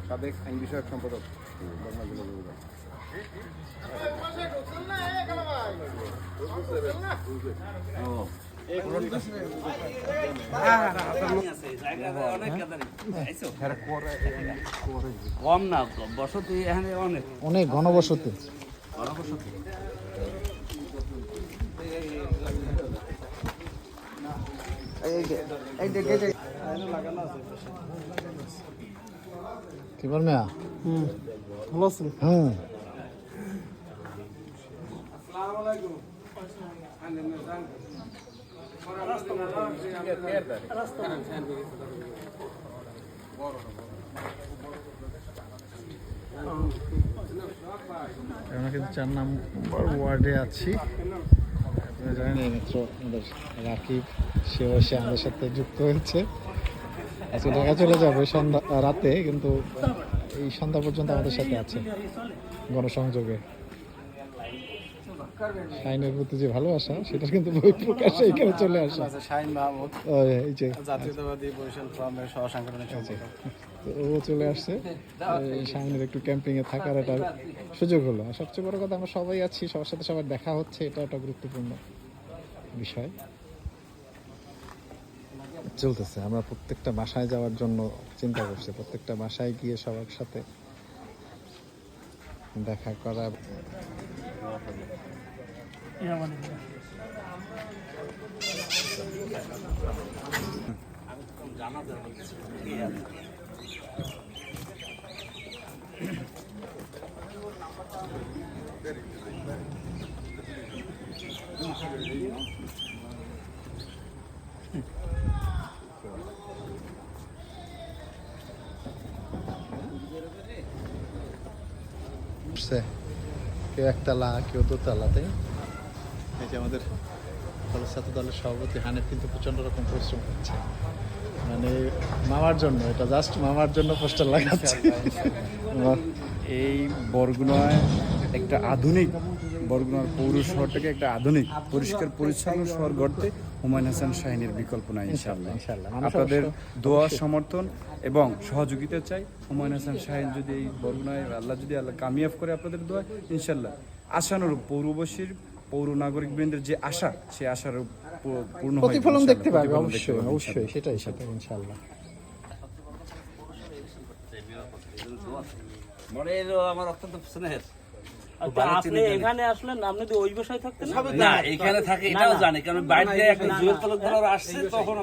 সাবেক আইন বিষয়ক সম্পাদক কম না বসতি এখানে অনেক ঘনবসতি। কি বল মিয়া? ভালো আছেন? আমরা কিন্তু 4 নম্বর ওয়ার্ডে আছি। আপনারা জানেন এই মাত্র আমাদের রাকিব সেও এসে আমাদের সাথে যুক্ত হয়েছে। আজকে ঢাকা চলে যাবে সন্ধ্যা রাতে, কিন্তু এই সন্ধ্যা পর্যন্ত আমাদের সাথে আছে গণসংযোগে। শাহিনের প্রতি যে ভালোবাসা সেটা কিন্তু বই প্রকাশে এখানে চলে আসে। শাহিন মাহমুদ, এই যে জাতীয়তাবাদী বরিশাল ফোরামের সহ সাংগঠনিক সম্পাদক। তো ও চলে আসছে। শাহিনের একটু ক্যাম্পিংয়ে থাকার একটা সুযোগ হলো। আর সবচেয়ে বড় কথা, আমরা সবাই আছি, সবার সাথে সবার দেখা হচ্ছে, এটা একটা গুরুত্বপূর্ণ বিষয় চলতেছে। আমরা প্রত্যেকটা বাসায় যাওয়ার জন্য চিন্তা করছি, প্রত্যেকটা বাসায় গিয়ে সবার সাথে দেখা করা। কেউ একতলা, কেউ দোতলাতে। এই যে আমাদের কলেজ ছাত্র দলের সভাপতি হানিফ কিন্তু প্রচন্ড রকম পরিশ্রম করছে, মানে মামার জন্য, এটা জাস্ট মামার জন্য পোস্টার লাগাচ্ছে। এই বরগুনায় একটা আধুনিক, বরগুনার পৌর শহরটাকে একটা আধুনিক পরিষ্কার পরিচ্ছন্ন শহর গড়তে হুমায়ুন হাসান শাহিনের বিকল্প নাই ইনশাআল্লাহ। আপনাদের দোয়া, সমর্থন এবং সহযোগিতা চাই। হুমায়ুন হাসান শাহিন যদি এই বরগুনায় আল্লাহ কামিয়াব করে আপনাদের দোয়া, ইনশাআল্লাহ আশানুরূপ পৌরবাসীর, পৌর নাগরিক বৃন্দের যে আশা, সেই আশার পূর্ণ প্রতিফলন দেখতে পাবে। অবশ্যই অবশ্যই, সেটাই সেটাই ইনশাআল্লাহ। আমার অত্যন্ত স্নেহের। আপনি এখানে আসলেন, আপনি তো ওই বাসায় থাকতেন না, এখানে থাকে এটাও জানি, কারণ বাইরে একটা জুয়েল তলব আসছে তখন